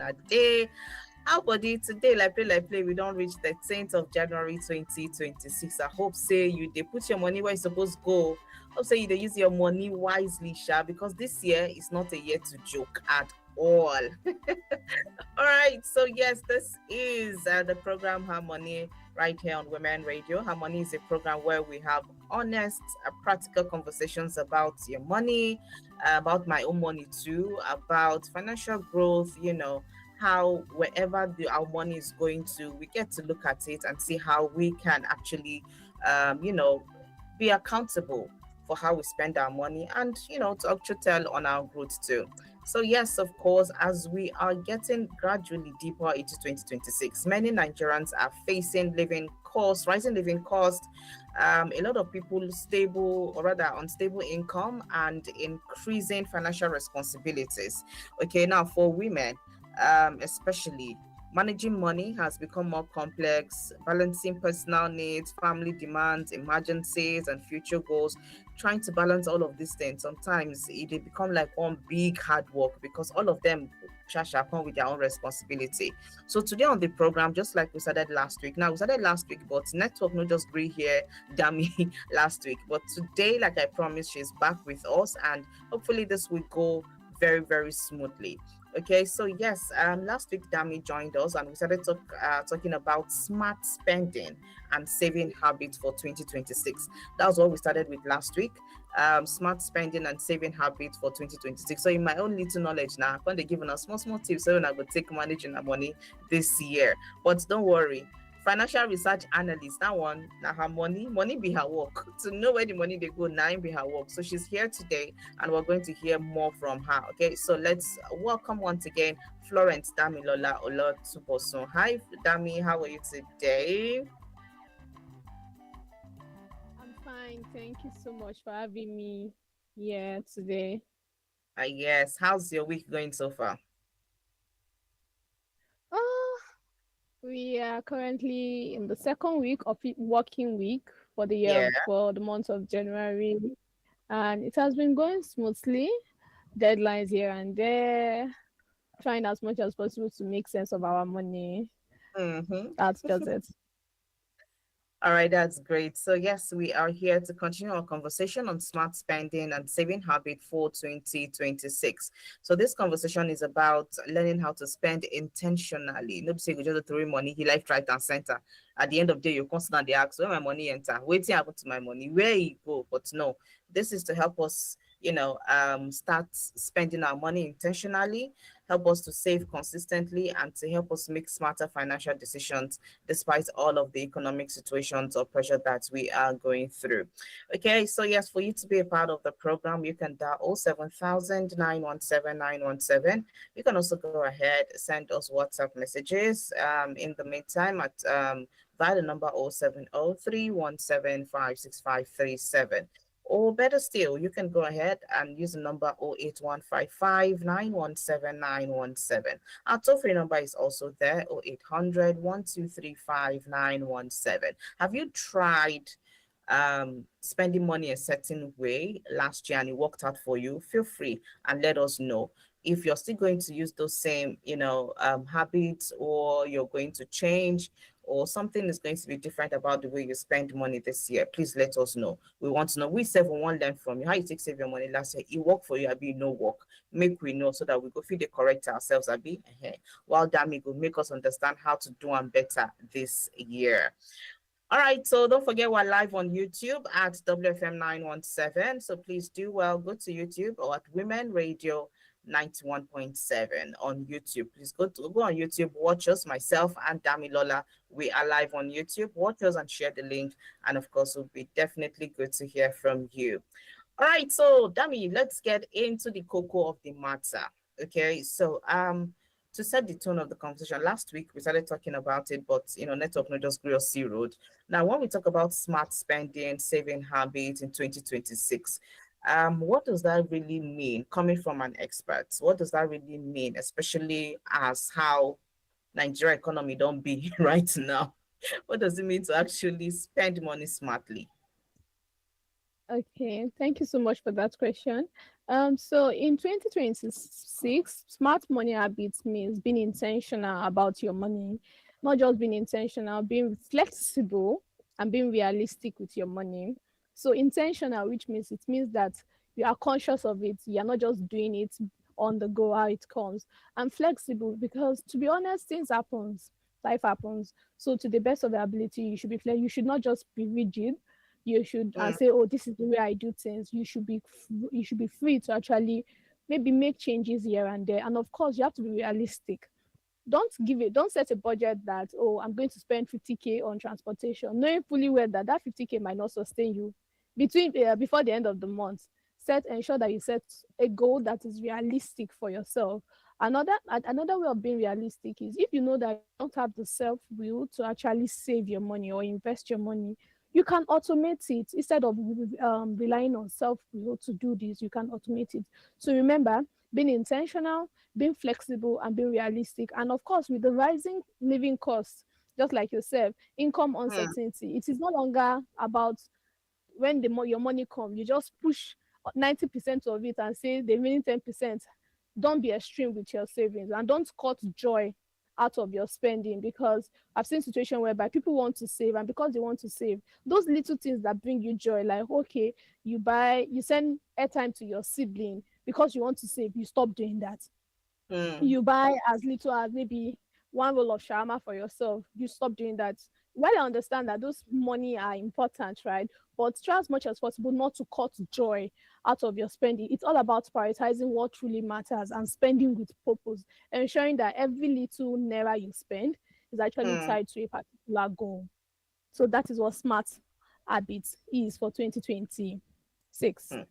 a day. How about it today? Like play. We don't reach 13th of January 2026. I hope say you they put your money where you supposed go. Hope say you they use your money wisely, Sha, because this year is not a year to joke at all. All right, so yes, this is the program Harmony right here on Women Radio. Harmony is a program where we have honest, practical conversations about your money, about my own money too, about financial growth, how wherever our money is going to, we get to look at it and see how we can actually, um, you know, be accountable for how we spend our money and, to actually tell on our growth too. So, yes, of course, as we are getting gradually deeper into 2026, many Nigerians are facing rising living costs, a lot of people stable or rather unstable income and increasing financial responsibilities. Okay, now for women, especially, managing money has become more complex, balancing personal needs, family demands, emergencies, and future goals. Trying to balance all of these things, sometimes it dey become like one big hard work because all of them shall come with their own responsibility. So today on the program, just like we started last week. Now we started last week, but network not just agree here, dummy last week. But today, like I promised, she's back with us, and hopefully this will go very, very smoothly. Okay, so yes, last week Dami joined us and we started talking about smart spending and saving habits for 2026. That was what we started with last week. Smart spending and saving habits for 2026. So in my own little knowledge now, I'm going to give us small tips so I will take managing our money this year. But don't worry, financial research analyst, that one now her money be her work. To know where the money they go, now be her work. So she's here today and we're going to hear more from her. Okay, so let's welcome once again Florence Damilola Olotubosun. Hi Dami, how are you today? I'm fine. Thank you so much for having me here today. Yes, how's your week going so far? Oh, we are currently in the second week of working week for the Yeah. year for the month of January, and it has been going smoothly. Deadlines here and there, trying as much as possible to make sense of our money. Mm-hmm. That's just it. All right, that's great. So, yes, we are here to continue our conversation on smart spending and saving habit for 2026. So, this conversation is about learning how to spend intentionally. No, say you just throw money, he left, right, and center. At the end of the day, you're constantly ask where my money enter, waiting happen to my money, where it go. But no, this is to help us, start spending our money intentionally, help us to save consistently, and to help us make smarter financial decisions despite all of the economic situations or pressure that we are going through. Okay, so yes, for you to be a part of the program, you can dial 07000 You can also go ahead, send us WhatsApp messages in the meantime at via the number 07031756537. Or better still, you can go ahead and use the number 08155917917. Our toll free number is also there, 0800 Have you tried spending money a certain way last year and it worked out for you? Feel free and let us know. If you're still going to use those same, habits, or you're going to change, or something is going to be different about the way you spend money this year, please let us know. We want to know. We save and want learn from you. How you take save your money last year? It worked for you, Abi, no work. Make we know so that we go feel the correct ourselves, Abi. While Dami will make us understand how to do and better this year. All right, so don't forget we're live on YouTube at WFM 917. So please do well, go to YouTube or at Women Radio 91.7 on YouTube. Please go on YouTube, watch us, myself and Damilola. We are live on YouTube. Watch us and share the link. And of course, it will be definitely good to hear from you. All right, so Dami, let's get into the cocoa of the matter. Okay, so to set the tone of the conversation, last week we started talking about it, but network not just grew sea road. Now, when we talk about smart spending, saving habits in 2026, what does that really mean coming from an expert? What does that really mean, especially as how Nigeria economy don't be right now? What does it mean to actually spend money smartly? Okay, thank you so much for that question. So in 2026, smart money habits means being intentional about your money, not just being intentional, being flexible and being realistic with your money. So intentional, which means it means that you are conscious of it, you are not just doing it on the go how it comes. And flexible because to be honest, things happens, life happens. So to the best of your ability, you should be you should not just be rigid, you should Mm, say, oh, this is the way I do things. You should be free to actually maybe make changes here and there. And of course, you have to be realistic. Don't set a budget that, oh, I'm going to spend 50K on transportation, knowing fully well that that 50K might not sustain you between before the end of the month. Ensure that you set a goal that is realistic for yourself. Another way of being realistic is if you know that you don't have the self will to actually save your money or invest your money, you can automate it instead of relying on self will to do this. You can automate it. So remember, being intentional, being flexible, and being realistic. And of course, with the rising living costs, just like yourself, income mm, uncertainty, it is no longer about when your money come, you just push 90% of it and say the remaining 10%. Don't be extreme with your savings and don't cut joy out of your spending, because I've seen situations whereby people want to save, and because they want to save, those little things that bring you joy, like okay, you send airtime to your sibling because you want to save, you stop doing that. mm, You buy as little as maybe one roll of shawarma for yourself, you stop doing that. While I understand that those money are important, right? But try as much as possible not to cut joy out of your spending. It's all about prioritizing what truly matters and spending with purpose, ensuring that every little naira you spend is actually mm, tied to a particular goal. So that is what smart habits is for 2026. mm.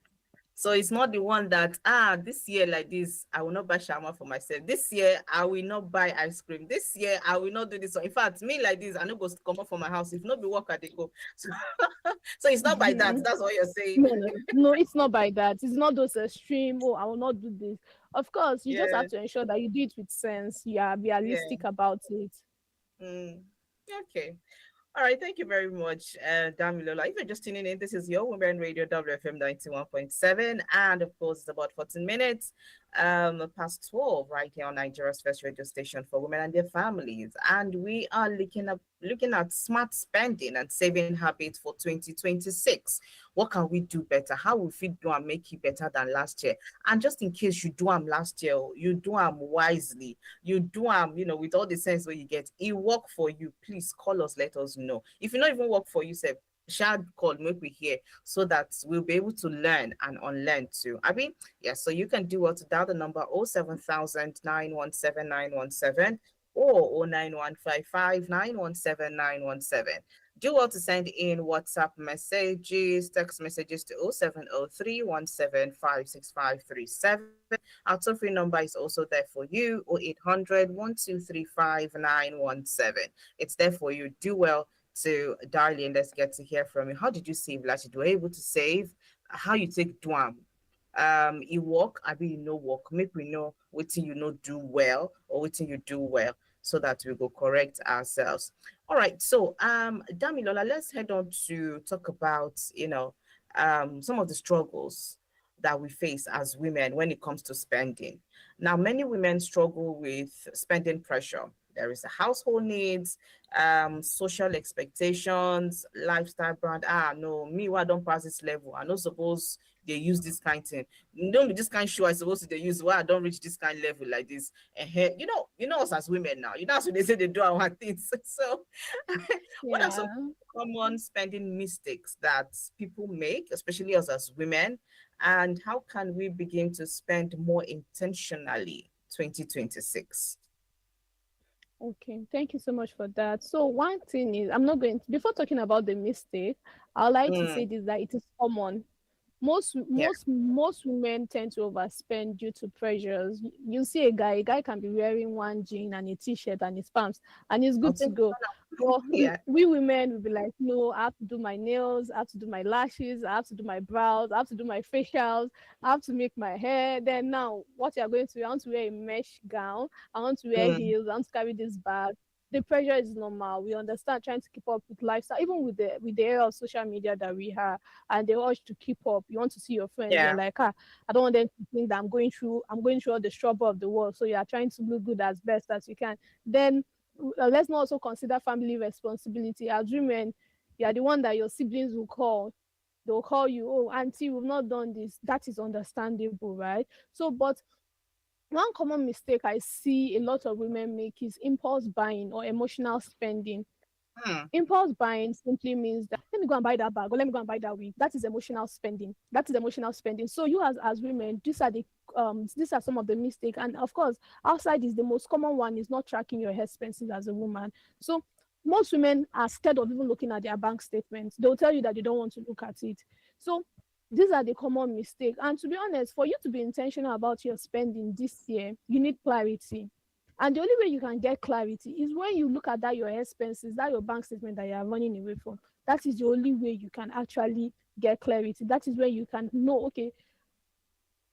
So it's not the one that this year like this I will not buy shawarma for myself. This year I will not buy ice cream. This year I will not do this. So in fact, me like this, I no go come up from my house. If not be work, I dey go. So, so it's not by that. That's what you're saying. No, it's not by that. It's not those extreme, oh, I will not do this. Of course, you just Yeah, have to ensure that you do it with sense. You are yeah. realistic about it. Mm. Okay. All right, thank you very much, Damilola. If you're just tuning in, this is your Women Radio WFM 91.7. And of course, it's about 14 minutes past 12 right here on Nigeria's first radio station for women and their families. And we are looking at smart spending and saving habits for 2026. What can we do better? How will we do and make it better than last year? And just in case you do them last year, you do them wisely, you do with all the sense where you get it work for you, please call us, let us know. If it not even work for you, say shall call, make we hear, so that we'll be able to learn and unlearn too. I mean, yeah, so you can do what to dial the number 07000 or 09155 Do well to send in WhatsApp messages, text messages to 0703 Our toll free number is also there for you, 0800 It's there for you. Do well to dial in. Let's get to hear from you. How did you save last year? You were able to save? How you take Dwam? You work, I mean, you know, work. Make we know what you know do well or what you do well, so that we go correct ourselves. All right. So, Damilola, let's head on to talk about, some of the struggles that we face as women when it comes to spending. Now, many women struggle with spending pressure. There is a household needs, social expectations, lifestyle brand. No, me, why don't pass this level? I don't suppose they use this kind of thing. Don't be this kind of show I supposed to they use why I don't reach this kind of level like this. You know us as women now. You know, as they say they do our things. So, what are some Yeah. common spending mistakes that people make, especially us as women, and how can we begin to spend more intentionally 2026? Okay. Thank you so much for that. So one thing is, I'm not going to, before talking about the mistake, I would like to say Mm, this, that it is common. yeah. Most women tend to overspend due to pressures. You see a guy can be wearing one jean and a t-shirt and his pants and he's good to Nothing. go. But Yeah. we women will be like, no, I have to do my nails, I have to do my lashes, I have to do my brows, I have to do my facials, I have to make my hair. Then now what you're going to do, I want to wear a mesh gown, I want to wear Mm, heels, I want to carry this bag. the pressure is normal. We understand trying to keep up with lifestyle, even with the era of social media that we have, and the urge to keep up. You want to see your friends. You're Yeah. like, ah, I don't want them to think that I'm going through all the struggle of the world. So you are trying to look good as best as you can. Then let's not also consider family responsibility. As women, you are the one that your siblings will call. They'll call you, oh, auntie, we've not done this. That is understandable, right? So, but one common mistake I see a lot of women make is impulse buying or emotional spending. Hmm. Impulse buying simply means that let me go and buy that bag or let me go and buy that wig. That is emotional spending. That is emotional spending. So you as women, these are some of the mistakes. And of course, outside is the most common one is not tracking your expenses as a woman. So most women are scared of even looking at their bank statements. They'll tell you that they don't want to look at it. So these are the common mistake. And to be honest, for you to be intentional about your spending this year, you need clarity. And the only way you can get clarity is when you look at that your expenses, that your bank statement that you are running away from. That is the only way you can actually get clarity. That is where you can know, okay,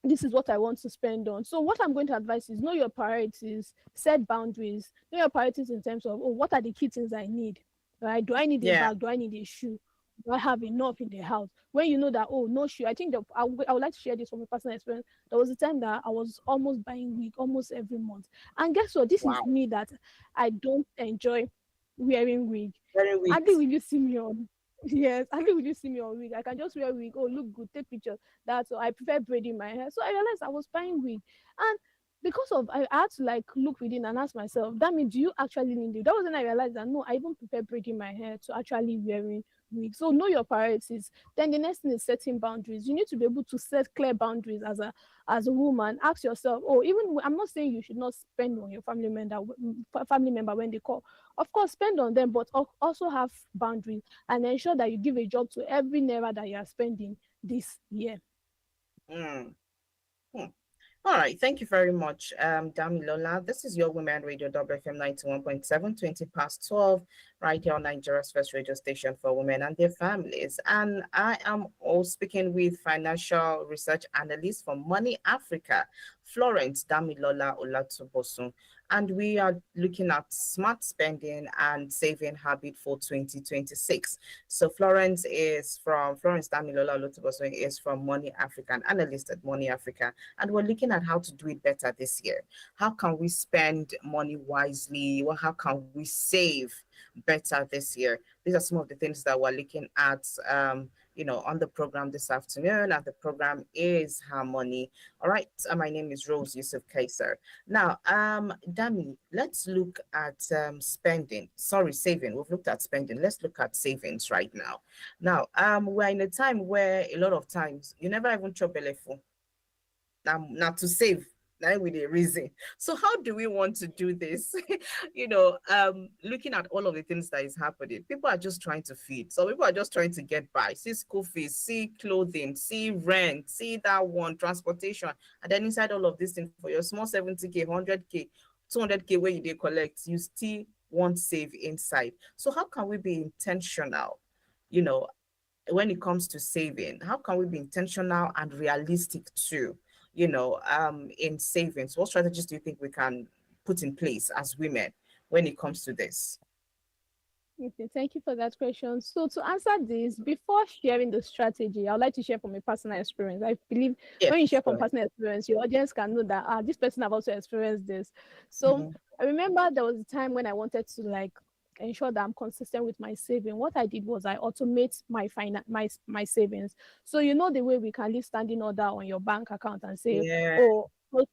this is what I want to spend on. So what I'm going to advise is know your priorities, set boundaries, know your priorities in terms of, oh, what are the key things I need, right? Do I need a Yeah. bag? Do I need a shoe? Do I have enough in the house? When you know that, oh, no shoe. I think that I would like to share this from a personal experience. There was a time that I was almost buying wig almost every month. And guess what? This is Wow. me that I don't enjoy wearing wig. Very weak. Hardly will you see me on. Yes, hardly will you see me on wig. I can just wear wig. Oh, look good. Take pictures. That's all. I prefer braiding my hair. So I realized I was buying wig, and because of I had to like look within and ask myself, that means do you actually need it? That was when I realized that no, I even prefer braiding my hair to actually wearing wig. So know your priorities. Then the next thing is setting boundaries. You need to be able to set clear boundaries as a woman. Ask yourself, oh, I'm not saying you should not spend on your family member when they call. Of course, spend on them, but also have boundaries and ensure that you give a job to every naira that you are spending this year. Hmm. Hmm. All right, thank you very much, Damilola. This is your Women Radio WFM 91.7, 20 past 12, right here on Nigeria's first radio station for women and their families. And I am all speaking with financial research analyst from Money Africa, Florence Damilola Olatubosun. And we are looking at smart spending and saving habit for 2026. So Florence Damilola Olatubosun is from Money Africa, an analyst at Money Africa, and we're looking at how to do it better this year. How can we spend money wisely? Well, how can we save better this year? These are some of the things that we're looking at, on the program this afternoon. And the program is Harmony. All right. My name is Rose Yusuf Kaiser. Now, Dami, let's look at spending. Sorry, saving. We've looked at spending. Let's look at savings right now. Now, we're in a time where a lot of times you never even chop belleful not to save that with a reason. So how do we want to do this? Looking at all of the things that is happening, people are just trying to feed. So people are just trying to get by, see school fees, see clothing, see rent, see that one, transportation. And then inside all of this thing for your small 70K, 100K, 200K where you collect, you still want save inside. So how can we be intentional? You know, when it comes to saving, how can we be intentional and realistic too, in savings? What strategies do you think we can put in place as women when it comes to this? Okay, thank you for that question. So to answer this, before sharing the strategy, I would like to share from a personal experience. I believe Yes, when you share go from ahead. personal experience, your audience can know that this person have also experienced this. So Mhm. I remember there was a time when I wanted to like ensure that I'm consistent with my saving. What I did was I automate my savings. So you know the way we can leave standing order on your bank account and say, Yeah. oh,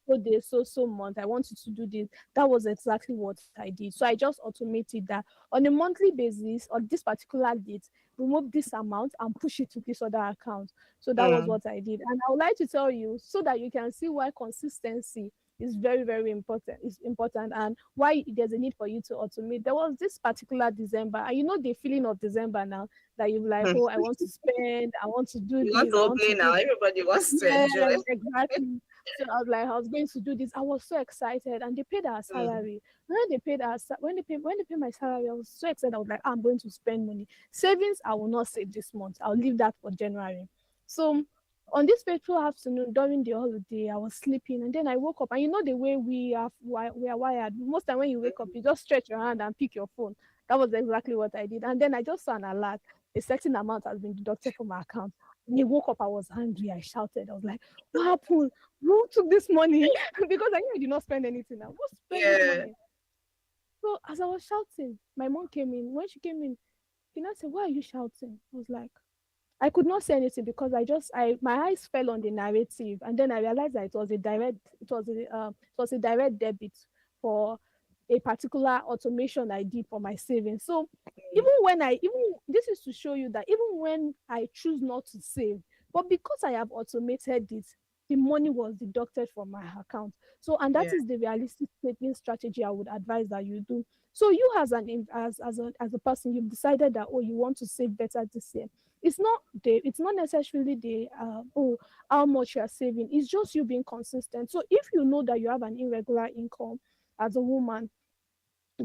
so day, so month, I want you to do this. That was exactly what I did. So I just automated that on a monthly basis on this particular date, remove this amount and push it to this other account. So that was Mm. what I did. And I would like to tell you so that you can see why consistency is very, very important. It's important and why there's a need for you to automate. There was this particular December, and you know the feeling of December now that you're like, oh, I want to spend, I want to do You want this, I to want to play now. do Everybody wants to Yes, enjoy. exactly. So I was like, I was going to do this. I was so excited, and they paid our Mm. salary. When they paid my salary, I was so excited. I was like, I'm going to spend money. Savings, I will not save this month. I'll leave that for January. So On this fateful afternoon during the holiday, I was sleeping and then I woke up. And you know the way we are wired. Most time when you wake up, you just stretch your hand and pick your phone. That was exactly what I did. And then I just saw an alert. A certain amount has been deducted from my account. When I woke up, I was angry. I shouted. I was like, "What happened? Who took this money?" Because I knew I did not spend anything. Now, who spent this Yeah. money? So as I was shouting, my mom came in. When she came in, she now said, "Why are you shouting?" I was like, I could not say anything because I my eyes fell on the narrative, and then I realized that it was a direct debit for a particular automation I did for my savings. So even this is to show you that even when I choose not to save, but because I have automated it, the money was deducted from my account. So, and that Yeah. is the realistic saving strategy I would advise that you do. So you as a person, you've decided that, oh, you want to save better this year. It's not necessarily the oh, how much you are saving. It's just you being consistent. So if you know that you have an irregular income as a woman,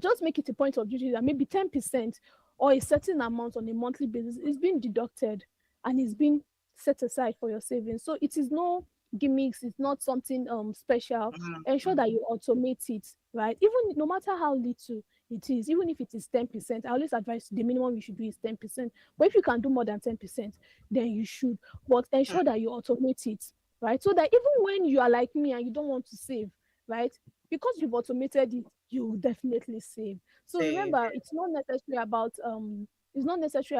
just make it a point of duty that maybe 10% or a certain amount on a monthly basis is being deducted and is being set aside for your savings. So it is no gimmicks, it's not something special. Ensure Mm. that you automate it, right? Even no matter how little it is, even if it is 10%, I always advise the minimum you should do is 10%. But if you can do more than 10%, then you should. But ensure that you automate it, right? So that even when you are like me and you don't want to save, right? Because you've automated it, you will definitely save. So Save. remember, it's not necessarily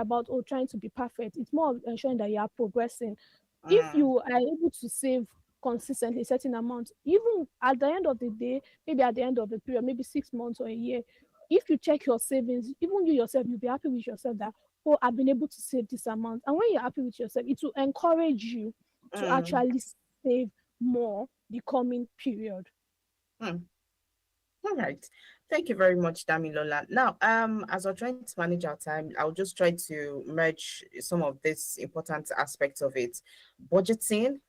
about oh trying to be perfect. It's more of ensuring that you are progressing. If Mm. you are able to save consistently a certain amount, even at the end of the day, maybe at the end of the period, maybe 6 months or a year, if you check your savings, even you yourself, you'll be happy with yourself that oh, I've been able to save this amount. And when you're happy with yourself, it will encourage you to Mm. actually save more the coming period. Mm. All right. Thank you very much, Damilola. Now, as we're trying to manage our time, I'll just try to merge some of this important aspects of it. Budgeting,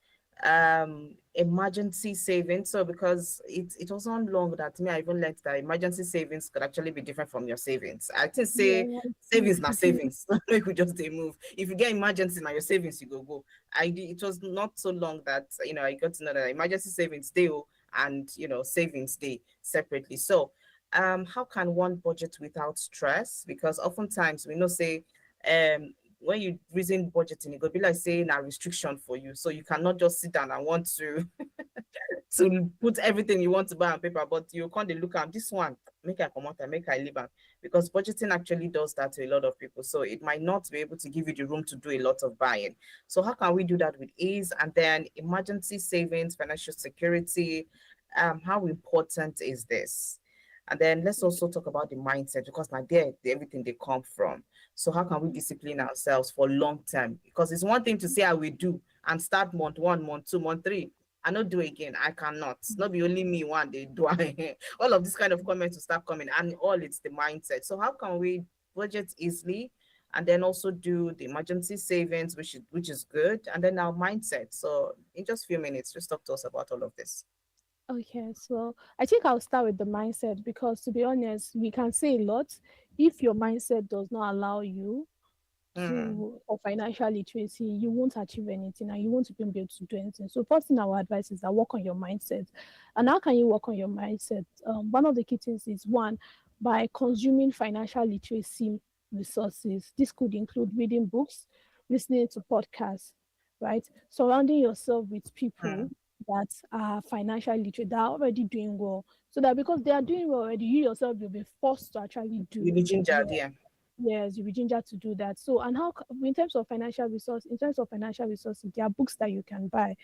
emergency savings. So because it wasn't long that me, I even learned that emergency savings could actually be different from your savings. I think say Yeah. savings not savings. We could just they move. If you get emergency now your savings, you go. It was not so long that I got to know that emergency savings they and savings day separately. So how can one budget without stress? Because oftentimes we know say when you reason budgeting, it could be like saying a restriction for you. So you cannot just sit down and want to put everything you want to buy on paper, but you can't look at this one, make I come out and make I live on. Because budgeting actually does that to a lot of people. So it might not be able to give you the room to do a lot of buying. So how can we do that with ease? And then emergency savings, financial security, how important is this? And then let's also talk about the mindset because now everything they come from. So how can we discipline ourselves for long term? Because it's one thing to say I will do and start month one, month two, month three. I not do again. I cannot. Not be only me one day do I. All of this kind of comments will start coming, and all it's the mindset. So how can we budget easily, and then also do the emergency savings, which is good, and then our mindset. So in just a few minutes, just talk to us about all of this. Okay, so I think I'll start with the mindset because to be honest, we can say a lot. If your mindset does not allow you Mm, to or financial literacy, you won't achieve anything and you won't even be able to do anything. So first thing I would advise is that work on your mindset. And how can you work on your mindset? One of the key things is one, by consuming financial literacy resources. This could include reading books, listening to podcasts, right? Surrounding yourself with people mm. that are financially literate, that are already doing well. So that because they are doing well already, you yourself will be forced to actually You do be ginger, well. dear. Yes, you'll be ginger to do that. So, and in terms of financial resources, there are books that you can buy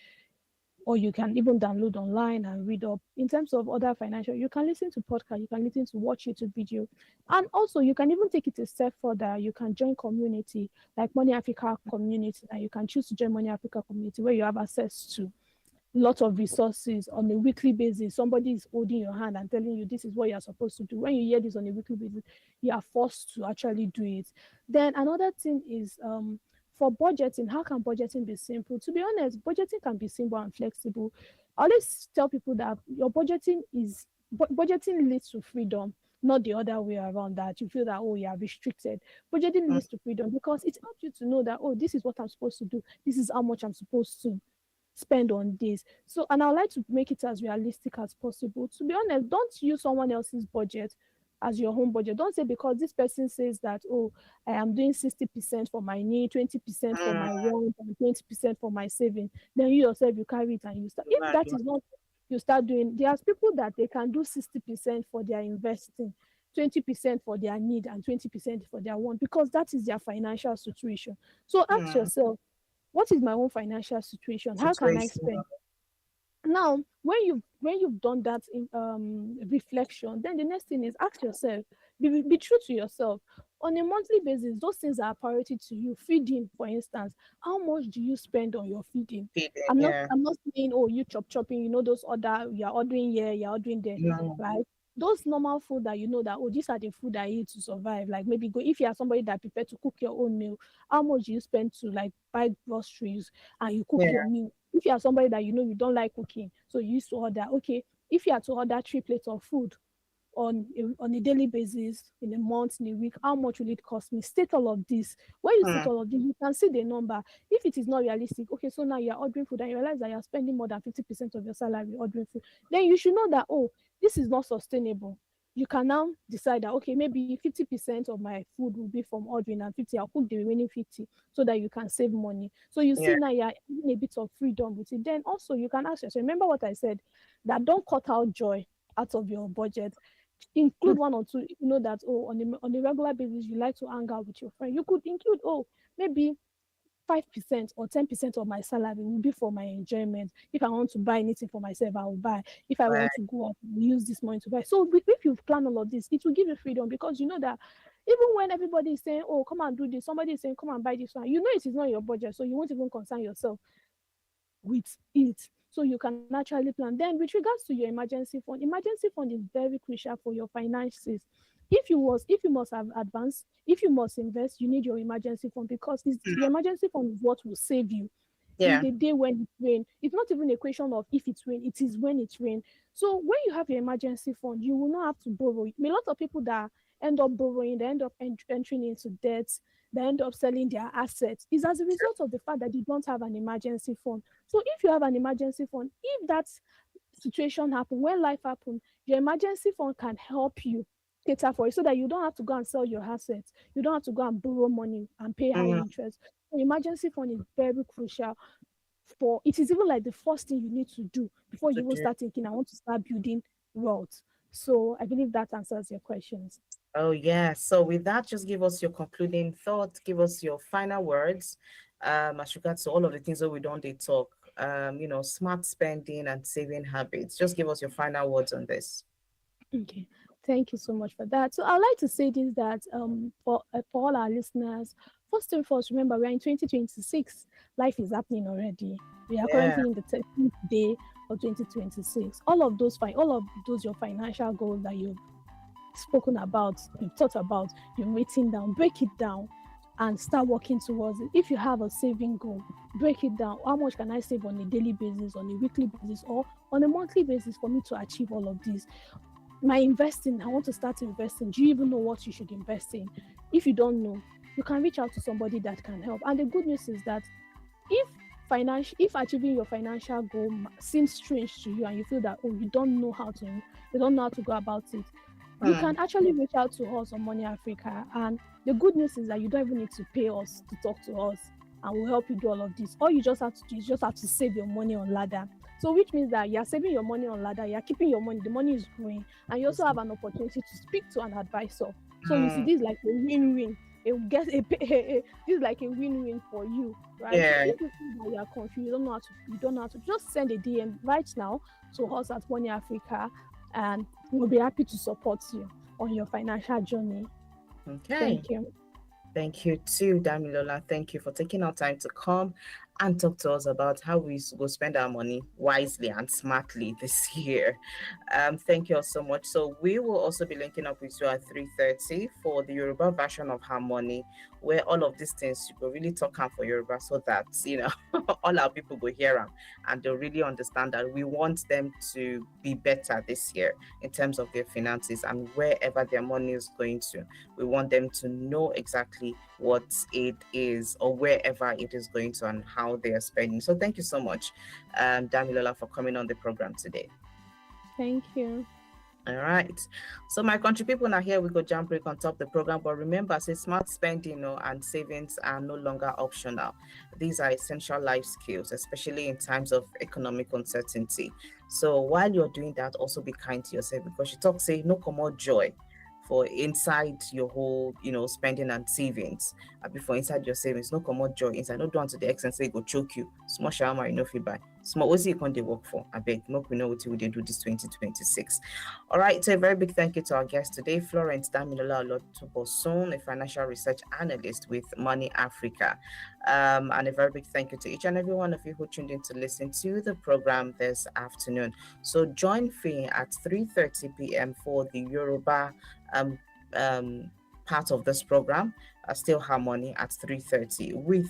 or you can even download online and read up. In terms of other financial, you can listen to podcast, you can listen to watch YouTube video, and also you can even take it a step further. You can join community like Money Africa community, and you can choose to join Money Africa community where you have access to lot of resources on a weekly basis. Somebody is holding your hand and telling you this is what you're supposed to do. When you hear this on a weekly basis, you are forced to actually do it. Then another thing is for budgeting, how can budgeting be simple? To be honest, budgeting can be simple and flexible. I always tell people that your budgeting leads to freedom. not the other way around, that you feel that, oh, you are restricted. Budgeting Mm, leads to freedom because it helps you to know that, oh, this is what I'm supposed to do. This is how much I'm supposed to spend on this. So, and I would like to make it as realistic as possible. To be honest, don't use someone else's budget as your home budget. Don't say because this person says that, oh, I am doing 60% for my need, 20% for mm, my want, and 20% for my saving. Then you yourself, you carry it and you start. If right, that right. is not, you start doing, there's people that they can do 60% for their investing, 20% for their need, and 20% for their want, because that is their financial situation. So ask Mm, yourself, what is my own financial situation? How can I situation. spend? Now, when you've done that in, reflection, then the next thing is ask yourself, be true to yourself. On a monthly basis, those things are a priority to you. Feeding, for instance, how much do you spend on your feeding? Feeding, I'm not yeah. I'm not saying, oh, you chopping, those other, you're ordering here, you're ordering there, Mm, right? Those normal food that you know that, oh, these are the food I eat to survive. Like maybe go, if you are somebody that prefer to cook your own meal, how much do you spend to like buy groceries and you cook yeah. your meal? If you are somebody that you know you don't like cooking, so you used to order, okay, if you are to order 3 plates of food on a daily basis, in a month, in a week, how much will it cost me? State all of this. When you state Mm, all of this, you can see the number. If it is not realistic, okay, so now you're ordering food and you realize that you're spending more than 50% of your salary ordering food, then you should know that, oh, this is not sustainable. You can now decide that, okay, maybe 50% of my food will be from ordering and 50, I'll cook the remaining 50 so that you can save money. So you yeah. see now you're having a bit of freedom with it. Then also you can ask yourself, remember what I said, that don't cut out joy out of your budget. Mm, Include one or two. You know that, oh, on a regular basis you like to hang out with your friend, you could include, oh, maybe 5% or 10% of my salary will be for my enjoyment. If I want to buy anything for myself, I will buy. If I right. want to go out, I will use this money to buy. So if you plan all of this, it will give you freedom, because you know that even when everybody is saying, oh, come and do this, somebody is saying, come and buy this one, you know it is not your budget, so you won't even concern yourself with it. So you can actually plan. Then with regards to your emergency fund is very crucial for your finances. If you must have advance, if you must invest, you need your emergency fund, because your Mm, emergency fund is what will save you in yeah. the day when it rain. It's not even a question of if it's rain, it is when it rain. So when you have your emergency fund, you will not have to borrow. A lot of people that end up borrowing, they end up entering into debts, they end up selling their assets, is as a result of the fact that they don't have an emergency fund. So if you have an emergency fund, if that situation happen, when life happen, your emergency fund can help you cater for it, so that you don't have to go and sell your assets. You don't have to go and borrow money and pay high Mm, interest. So emergency fund is very crucial. For it is even like the first thing you need to do before to you even do. start thinking, I want to start building wealth. So I believe that answers your questions. Oh, yeah. So with that, just give us your concluding thought, give us your final words, as regards to all of the things that we don't they talk, smart spending and saving habits. Just give us your final words on this. Okay, thank you so much for that. So I'd like to say this, that for all our listeners, first and foremost, remember we're in 2026. Life is happening already. We are Yeah. currently in the 13th day of 2026. All of those your financial goals that you've spoken about, you've thought about, you've written down, break it down and start working towards it. If you have a saving goal, break it down. How much can I save on a daily basis, on a weekly basis, or on a monthly basis for me to achieve all of this? My investing, I want to start investing. Do you even know what you should invest in? If you don't know, you can reach out to somebody that can help. And the good news is that if if achieving your financial goal seems strange to you and you feel that, oh, you don't know how to go about it, you Mm, can actually reach out to us on Money Africa. And the good news is that you don't even need to pay us to talk to us, and we'll help you do all of this. All you just have to do is just have to save your money on ladder. So which means that you're saving your money on ladder, you're keeping your money, the money is growing, and you also have an opportunity to speak to an advisor. So you see, mm, this is like a win-win. It will get this is like a win-win for you, right? So yeah. if you think that you are confused, you don't know how to, just send a DM right now to us at Money Africa, and we'll be happy to support you on your financial journey. Okay. Thank you. Thank you too, Damilola. Thank you for taking our time to come and talk to us about how we go spend our money wisely and smartly this year. Thank you all so much. So we will also be linking up with you at 3:30 for the Yoruba version of Harmony, where all of these things you go really talk am for Yoruba so that all our people go hear them and they'll really understand that we want them to be better this year in terms of their finances and wherever their money is going to. We want them to know exactly what it is or wherever it is going to and how they are spending. So thank you so much, Damilola, for coming on the program today. Thank you. All right. So my country people now here we go jump break on top the program. But remember, say smart spending and savings are no longer optional. These are essential life skills, especially in times of economic uncertainty. So while you're doing that, also be kind to yourself because you talk say no come more joy for inside your whole, spending and savings. Before inside your savings, no come more joy inside. No do unto the extent say it go choke you. Small shawarma, you know, feel buy. Small what's you can they work for? I beg, make we know what we do this 2026. All right, so a very big thank you to our guest today, Florence Damilola Olotubosun, a financial research analyst with Money Africa. And a very big thank you to each and every one of you who tuned in to listen to the program this afternoon. So join Faye at 3:30 p.m. for the Yoruba um, um, part of this program, Still Harmony at 3:30 with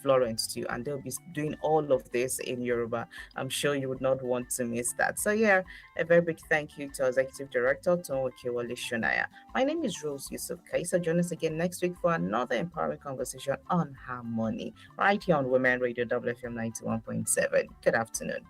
Florence too, and they'll be doing all of this in Yoruba. I'm sure you would not want to miss that. So yeah, a very big thank you to our Executive Director, Tomo Kewale Shonaya. My name is Rose Yusuf Kaisa. Join us again next week for another empowering conversation on harmony, right here on Women Radio WFM 91.7. Good afternoon.